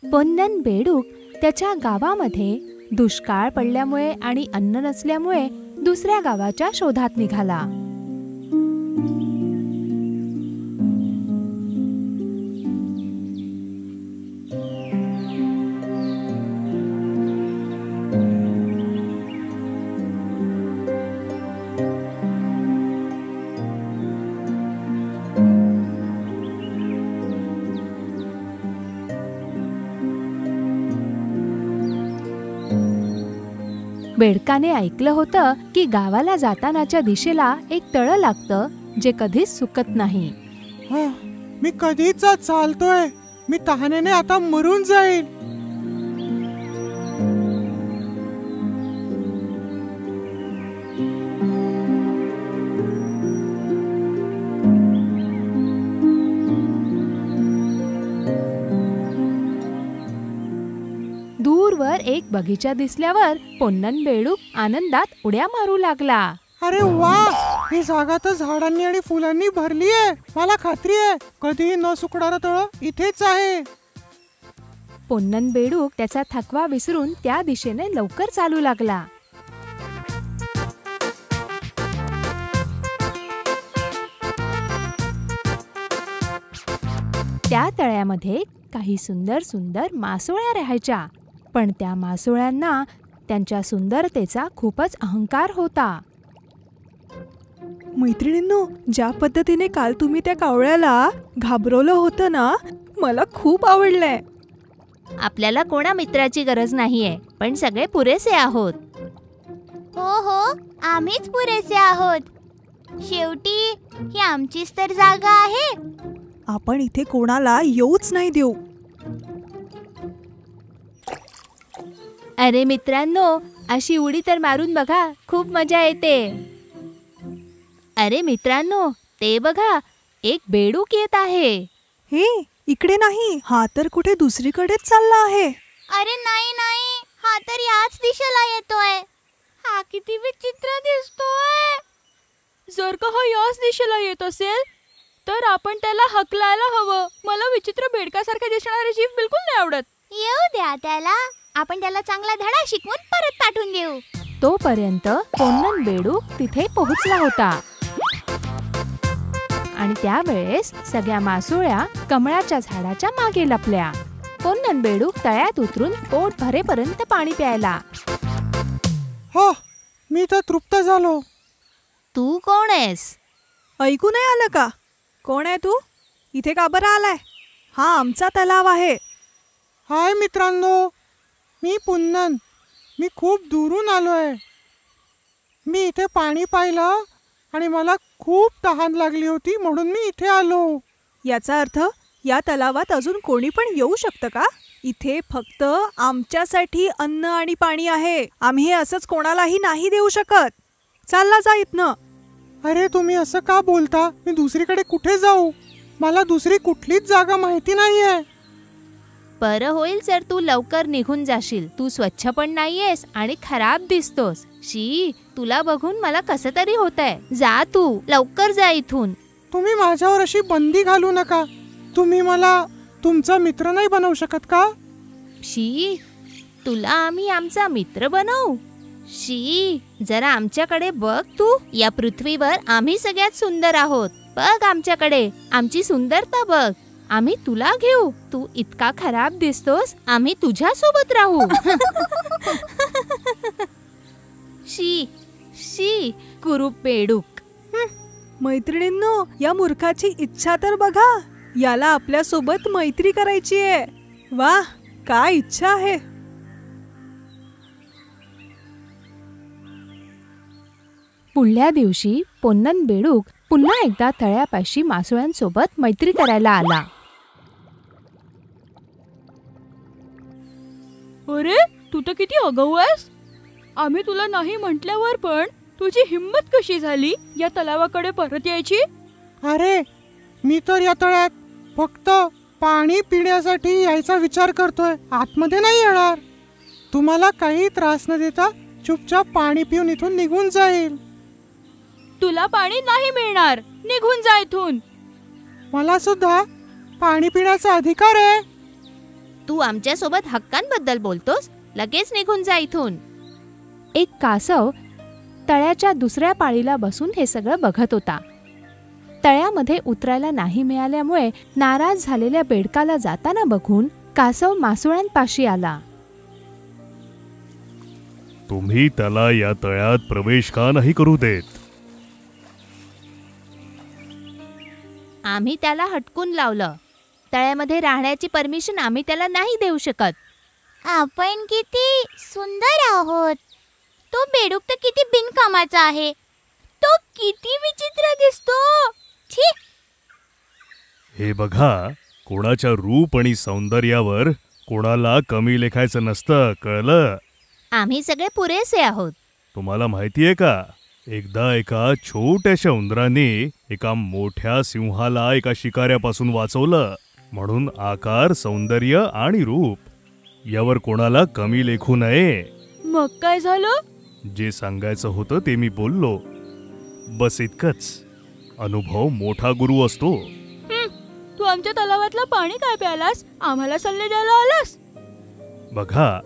पोन्नन बेडूक त्याच्या गावामध्ये दुष्काळ पडल्यामुळे आणि अन्न नसल्यामुळे दुसऱ्या गावाच्या शोधात निघाला. बेडकाने ऐकलं होतं की गावाला जातानाच्या दिशेला एक तळं लागतं जे कधीच सुकत नाही. मी कधीच चालतोय, मी तहानेने आता मरून जाईल. दूरवर एक बगीचा दिसल्यावर पोन्नन बेडूक आनंदात उड्या मारू लागला. अरे वा, ही जागा तर झाडांनी आणि फुलांनी भरली आहे. मला खात्री आहे कधीही न सुकणारं तळं इथेच आहे. पोन्नन बेडूक त्याचा थकवा विसरून त्या दिशेने लवकर चालू लागला. त्या तळ्यामध्ये काही सुंदर सुंदर मासोळ्या राहायच्या, पण त्या मासोळ्यांना त्यांच्या सुंदरतेचा खूपच अहंकार होता. मैत्रिणींनो, ज्या पद्धतीने काल तुम्ही त्या कावळ्याला घाबरवलं होतं ना, मला खूप आवडलंय. आपल्याला कोणा मित्राची गरज नाहीये, पण सगळे पुरेसे आहोत. हो, आम्हीच पुरेसे आहोत. शेवटी ही आमचीच तर जागा आहे. आपण इथे कोणाला येऊच नाही देऊ. अरे मित्रांनो, अशी उडी तर मारून बघा, खूप मजा येते. अरे मित्रांनो, ते बघा, एक बेडूक येत आहे. हे इकडे नाही, हा तर कुठे दुसरीकडेच चालला आहे. अरे नाही, हा तर याच दिशेला येतोय. हा किती विचित्र दिसतोय. जर का हा याच दिशेला येत असेल तर आपण त्याला हकलायला हवं. मला विचित्र बेडकासारखे दिसणारे जीव बिलकुल नाही आवडत. येऊ द्या त्याला, आपण त्याला चांगला धडा शिकवून परत पाठवून देऊ. तोपर्यंत पोन्नन बेडूक तिथे पोहोचला होता आणि त्यावेळेस सगळ्या मासोळ्या कमळाच्या झाडाच्या मागे लपल्या. पोन्नन बेडूक तळ्यात उतरून पोट भरेपर्यंत पाणी प्यायला. हो, मी तर तृप्त झालो. तू कोण आहेस? ऐकू नाही आलं का? कोण आहे तू? इथे का बरं आलाय? हा आमचा तलाव आहे. हाय मित्रांनो, मी पोन्नन. मी खूप दुरून आलोय. मी इथे पाणी पाहिलं आणि मला खूप तहान लागली होती, म्हणून मी इथे आलो. याचा अर्थ या तलावात अजून कोणी पण येऊ शकतं का? इथे फक्त आमच्यासाठी अन्न आणि पाणी आहे. आम्ही हे असंच कोणालाही नाही देऊ शकत. चालला जा इथनं. अरे तुम्ही असं का बोलता? मी दुसरीकडे कुठे जाऊ? मला दुसरी कुठलीच जागा माहिती नाहीये. बरं होईल जर तू लवकर निघून जाशील. तू स्वच्छ पण नाहीयेस आणि खराब दिसतोस. शी, तुला बघून मला कसं तरी होतंय. जा तू, लवकर जा इथून. तुम्ही माझ्यावर अशी बंदी घालू नका. तुम्ही मला तुमचा मित्र नाही बनवू शकत का? शी, तुला आम्ही आमचा मित्र बनवू? शी, जरा आमच्याकडे बघ तू. या पृथ्वीवर आम्ही सगळ्यात सुंदर आहोत. बघ आमच्याकडे, आमची सुंदरता बघ. आम्ही तुला घेऊ. तू इतका खराब दिसतोस, आम्ही तुझ्या सोबत राहू. शी शी, कुरूप बेडूक. मैत्रिणींनो, या मूर्खाची इच्छा तर बघा. याला आपल्या सोबत मैत्री करायची आहे. वाह, काय इच्छा आहे. पुढल्या दिवशी पोन्नन बेडूक पुन्हा एकदा तळ्यापाशी मासोळ्यांसोबत मैत्री करायला आला. अरे, तू तर किती आगाऊ आहेस. आम्ही तुला नाही म्हटल्यावर पण तुझी हिम्मत कशी झाली या तलावाकडे परत यायची? अरे, मी तर या तळ्यात फक्त पाणी पिण्यासाठी यायचा विचार करतोय. आतमध्ये नाही येणार. तुम्हाला काही त्रास न देता चुपचाप पाणी पिऊन इथून निघून जाईल. तुला पाणी नाही मिळणार. निघून जा इथून. मला सुद्धा पाणी पिण्याचा अधिकार आहे. तू आमच्यासोबत हक्कांबद्दल बोलतोस? लगेच निघून जा इथून. एक कासव तळ्याच्या दुसऱ्या पाळीला बसून हे सगळं बघत होता. तळ्यामध्ये उतरायला नाही मिळाल्यामुळे नाराज झालेल्या बेडकाला जाताना बघून कासव मासुळांपाशी आला. तुम्ही त्याला या तळ्यात प्रवेश का नाही करू देत? आम्ही त्याला हटकून लावलं. तळ्यामध्ये राहण्याची परमिशन आम्ही त्याला नाही देऊ शकत. आपण किती सुंदर आहोत. तो बेडूक तर किती बिनकामाचा आहे. तो किती विचित्र दिसतो. छी. हे बघा, कोणाच्या रूप आणि सौंदर्यावर कोणाला कमी लेखायचं नसतं, कळलं? आम्ही सगळे पुरेसे आहोत. तुम्हाला माहितीये का, एकदा एका छोट्याशा उंदराने एका मोठ्या सिंहाला एका शिकाऱ्यापासून वाचवलं. म्हणून आकार, सौंदर्य आणि रूप यावर कोणाला कमी लेखू नये. मग काय झालं? जे सांगायचं होतं ते मी बोललो. बस इतकंच. अनुभव मोठा गुरु असतो. तू आमच्या तलावातलं पाणी काय प्यालास? आम्हाला सल्ले द्यायला आलास? बघा,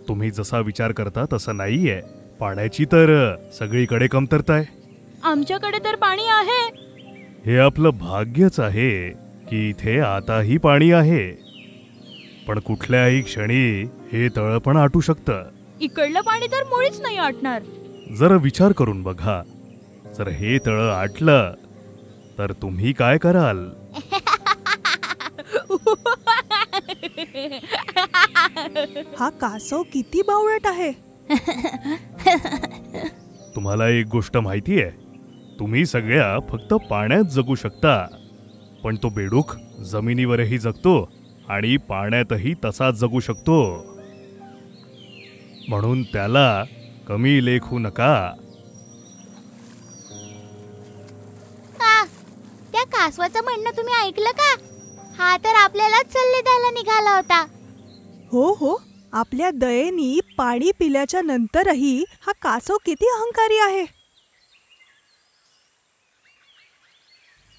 तुम्ही जसा विचार करता तसं नाहीये. पाण्याची तर सगळीकडे कमतरता आहे. आमच्याकडे तर पाणी आहे. हे आपलं भाग्यच आहे की इथे आताही पाणी आहे. पण कुठल्याही क्षणी हे तळ पण आटू शकतं. इकडलं पाणी तर मुळीच नाही आटणार. जरा विचार करून बघा, जर हे तळ आटलं तर तुम्ही काय कराल? हा कासव किती बावळट आहे. तुम्हाला एक गोष्ट माहितीये, तुम्ही सगळ्या फक्त पाण्यात जगू शकता, पण तो बेडूक जमिनीवरही जगतो आणि पाण्यातही तसाच जगू शकतो. म्हणून त्याला कमी लेखू नका. त्या कासवाचं म्हणणं तुम्ही ऐकलं का? हा तर आपल्यालाच सल्ले द्यायला निघाला होता. हो हो, आपल्या दयेनी पाणी पिल्याच्या नंतरही हा कासव किती अहंकारी आहे.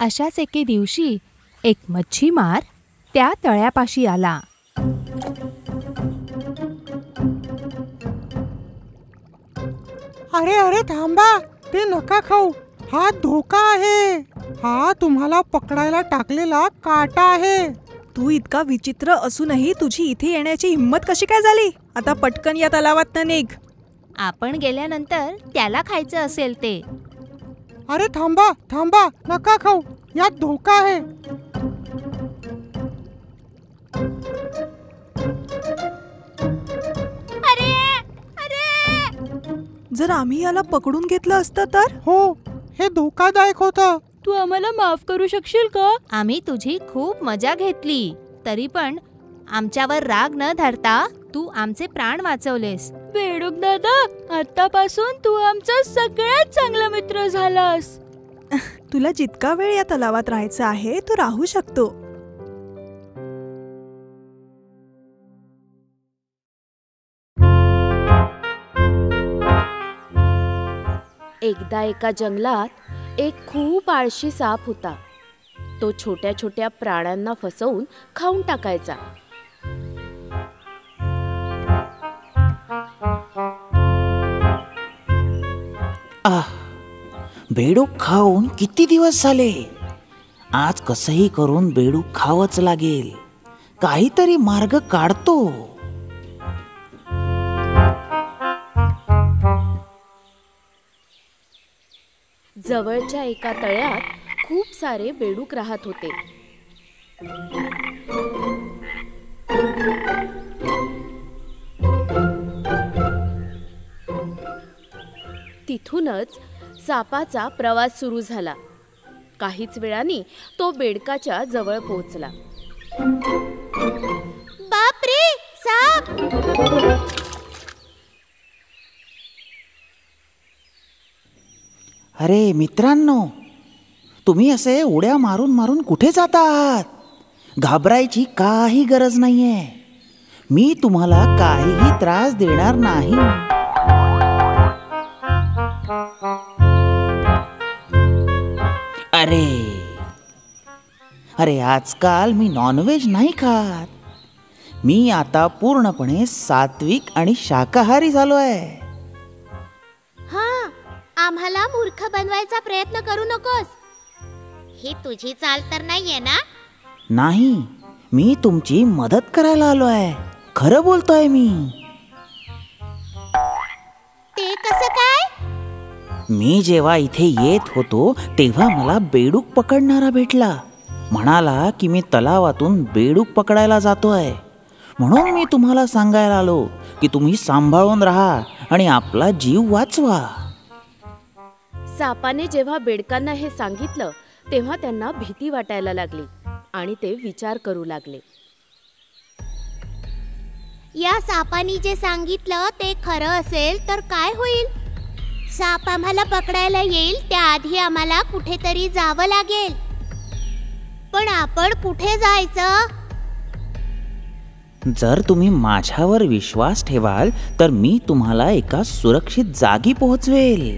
अशाच एके दिवशी एक मच्छीमार त्या तळ्यापाशी आला. अरे अरे थांबा, ते नका खाऊ. हा धोका आहे. हा तुम्हाला पकडायला टाकलेला काटा आहे. तू इतका विचित्र असूनही तुझी इथे येण्याची हिंमत कशी काय झाली? आता पटकन या तलावातनं निघ. आपण गेल्यानंतर त्याला खायचं असेल ते. अरे थांबा थांबा, नका खाऊ. यात धोका आहे. अरे अरे. जर आम्ही याला पकडून घेतलं असतं तर? हो, हे धोकादायक होतं. तू आम्हाला माफ करू शकशील का? आम्ही तुझी खूप मजा घेतली, तरी पण आमच्यावर राग न धरता तू आमचे प्राण वाचवलेस. बेडूक दादा, आतापासून तू आमचा सगळ्यात चांगला मित्र झालास. तुला जितका वेळ या तलावात राहायचं आहे तू राहू शकतो. एकदा एका जंगलात एक खूप आळशी साप होता. तो छोट्या छोट्या प्राण्यांना फसवून खाऊन टाकायचा. बेडूक खाऊन किती दिवस झाले. आज कसंही करून बेडूक खावंच लागेल. काहीतरी मार्ग काढतो. जवळच्या एका तळ्यात खूप सारे बेडूक राहत होते. तिथूनच सापाचा प्रवास सुरू झाला. काहीच वेळाने तो बेडकाच्या जवळ पोहोचला. बाप रे, साप. अरे मित्रांनो, तुम्ही असे उड्या मारून मारून कुठे जातात? घाबरायची काही गरज नाहीये. मी तुम्हाला काहीही त्रास देणार नाही. अरे आजकाल मी नॉनव्हेज नाही खात. मी आता पूर्णपणे सात्विक आणि शाकाहारी झालो आहे. हा, आम्हाला मूर्ख बनवायचा प्रयत्न करू नकोस. ही तुझी चाल तर नाहीये ना? नाही, मी तुमची मदत करायला आलो आहे. खरं बोलतोय मी. ते कसं काय? मी जेव्हा इथे येत होतो तेव्हा मला बेडूक पकडणारा भेटला. म्हणाला की मी तलावातून बेडूक पकडायला जातोय. म्हणून मी तुम्हाला सांगायला आलो की तुम्ही सांभाळून राहा आणि आपला जीव वाचवा. सापाने जेव्हा बेडकांना हे सांगितलं तेव्हा त्यांना भीती वाटायला लागली आणि ते विचार करू लागले. या सापानी जे सांगितलं ते खरं असेल तर काय होईल? साप आम्हाला पकडायला येईल त्याआधी आम्हाला कुठेतरी जावं लागेल. पण आपण कुठे जायचं? जर तुम्ही माझ्यावर विश्वास ठेवाल तर मी तुम्हाला एका सुरक्षित जागी पोहोचवेल.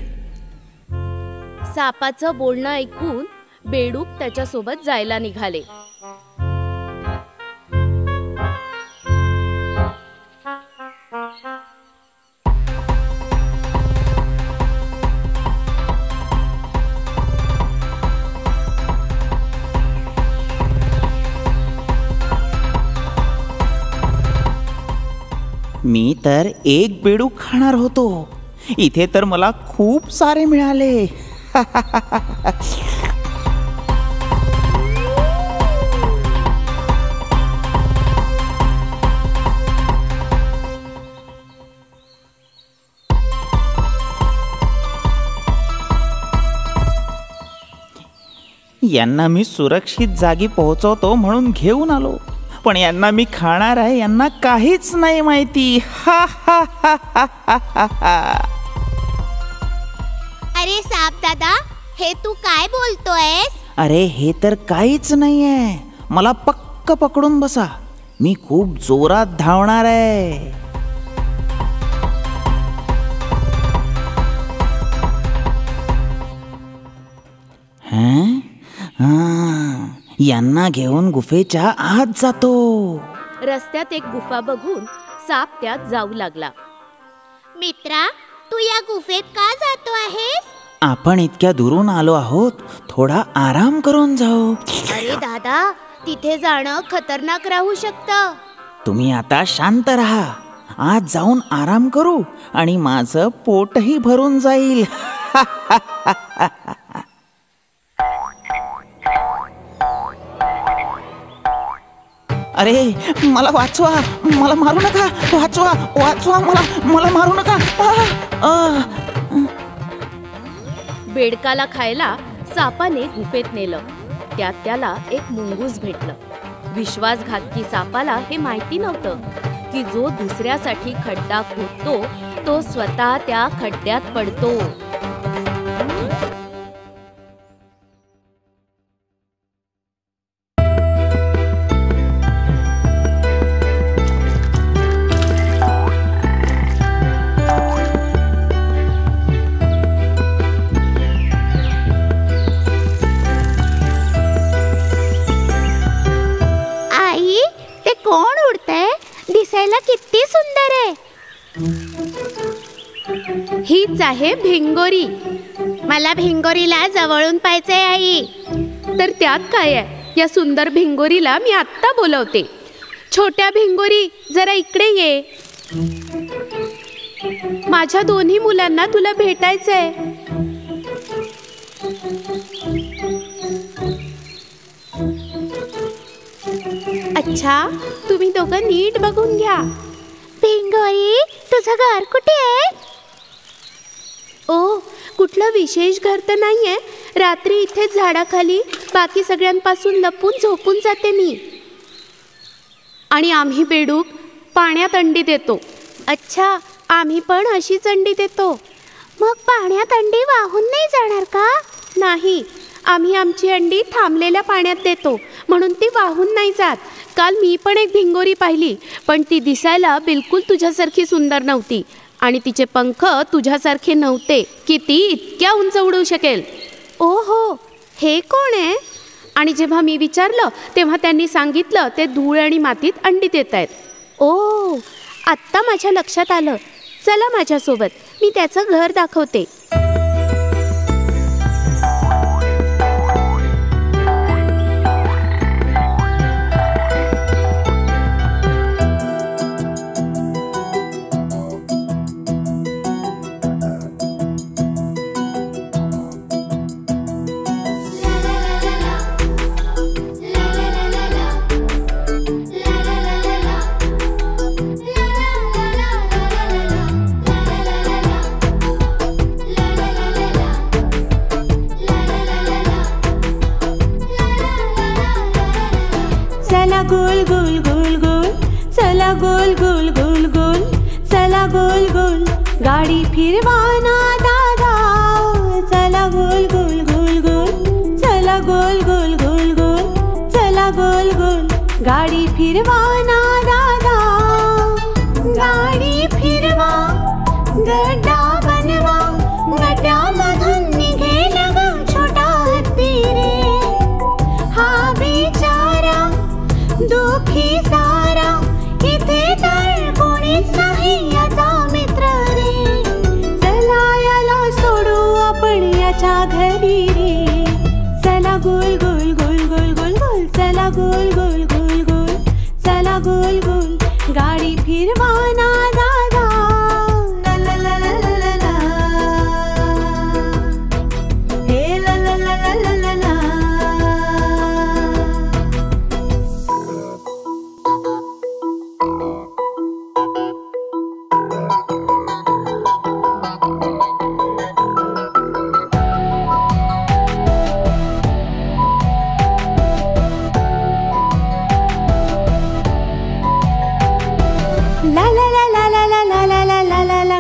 सापाचं बोलणं ऐकून बेडूक त्याच्यासोबत जायला निघाले. मी तर एक बेडूक खाणार होतो. इथे तर मला खूप सारे मिळाले. यांना मी सुरक्षित जागी पोहोचवतो म्हणून घेऊन आलो. पण यांना मी खाणार आहे यांना काहीच नाही माहिती. अरे साप दादा, हे तू काय बोलतोयस? अरे हे तर काहीच नाहीये. मला पक्क पकडून बसा. मी खूप जोरात धावणार आहे. यांना घेऊन गुफेच्या आत जातो. रस्त्यात एक गुफा बघून साप त्यात जाऊ लागला. मित्रा, तू या गुफेत का जातो आहेस? आपण इतक्या दुरून आलो आहोत, थोडा आराम करून जाऊ. अरे दादा, तिथे जाणं खतरनाक राहू शकतं. तुम्ही आता शांत राहा. आज जाऊन आराम करू आणि माझं पोटही भरून जाईल. अरे मला वाचवा, मला मारू नका. वाचवा वाचवा, मला मारू नका. बेडकाला खायला सापाने गुफेत नेलं. त्यात त्याला एक मुंगूस भेटलं. विश्वासघातकी सापाला हे माहिती नव्हतं की जो दुसऱ्यासाठी खड्डा खोदतो तो स्वतः त्या खड्ड्यात पडतो. कोण उडतंय? दिसायला किती सुंदर आहे. हीच आहे भिंगोरी. मला भिंगोरीला जवळून पाहायचंय आई. तर त्यात काय आहे? या सुंदर भिंगोरीला मी आत्ता बोलवते. छोट्या भिंगोरी, जरा इकडे ये. माझ्या दोन्ही मुलांना तुला भेटायचंय. अच्छा, तुम्ही दोघं नीट बघून घ्या. भिंगोरी, तुझं घर कुठे आहे? ओ, कुठलं विशेष घर तर नाहीये. रात्री इथेच झाडाखाली बाकी सगळ्यांपासून लपून झोपून जाते मी. आणि आम्ही बेडूक पाण्यात अंडी देतो. अच्छा, आम्ही पण अशीच अंडी देतो. मग पाण्यात अंडी वाहून नाही जाणार का? नाही, आम्ही आमची अंडी थांबलेल्या पाण्यात देतो म्हणून ती वाहून नाही जात. काल मी पण एक भिंगोरी पाहिली, पण ती दिसायला बिलकुल तुझ्यासारखी सुंदर नव्हती आणि तिचे पंख तुझ्यासारखे नव्हते की ती इतक्या उंच उडू शकेल. ओहो, हे कोण आहे? आणि जेव्हा मी विचारलं तेव्हा त्यांनी सांगितलं ते धूळ आणि मातीत अंडी देत आहेत. ओ, आत्ता माझ्या लक्षात आलं. चला माझ्यासोबत, मी त्याचं घर दाखवते. गोल गोल गोल गोल, चला गोल गोल गोल गोल, चला गोल गोल, गाडी फिरवाना दादा. चला गोल गोल गोल गोल, चला गोल गोल गोल गोल, चला गोल गोल, गाडी फिरवाना दादा. गाडी फिरवा, गड्डा बनवा, गड्ड्यामधून निघेल ग छोटा हत्ती रे. हा बिचारा दुःखी सारा, इथे तर कोणीच नाही याचा मित्र रे. चला याला सोडू आपण याच्या घरी रे. चला गोल गोल गोल गोल गोल गोल, चला गोल गोल गोल गोल, चला गोल गोल, गाडी फिरवाना दादा. ला ला ला ला ला ला, हे ला ला ला ला ला ला ला.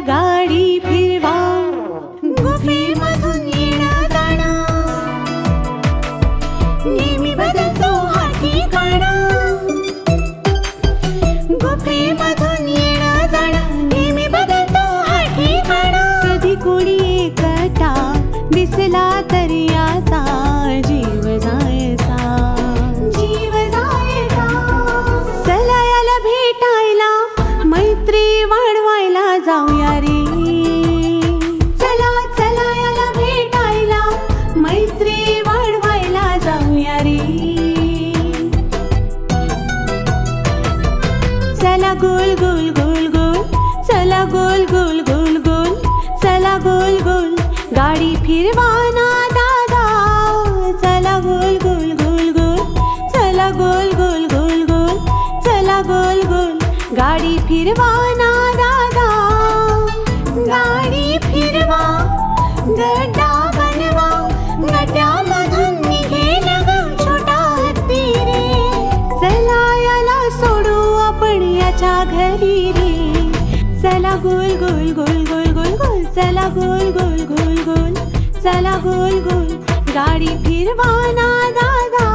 गाडी फिरवा, गुफेमधून येणं जाणं, नेहमी बदलतो हा ठिकाणा. गुफेमधून येणं जाणं, नेहमी बदलतो हा ठिकाणा. कधी कोणी एकटा दिसला तरी याचा जीव जायचा, जीव जायचा. चला याला भेटायला, मैत्री वाढवायला जाऊया रे. चला चला याला भेटायला, मैत्री वाढवायला जाऊया रे. चला गोल गोल गोल गोल, चला गोल गोल गोल गोल, चला गोल गोल, गाडी फिरवाना दादा. चला गोल गोल गोल गोल, चला गोल गोल गोल गोल, चला गोल गोल, गाडी फिरवाना दादा. गाडी फिरवा, गड्डा बनवा, गड्ड्यामधून निघेल ग छोटा हत्ती रे. चला याला सोडू आपण याच्या घरी रे. चला गोल गोल गोल गोल गोल गोल, चला गोल गोल गोल गोल, चला गोल गोल, गाडी फिरवाना दादा.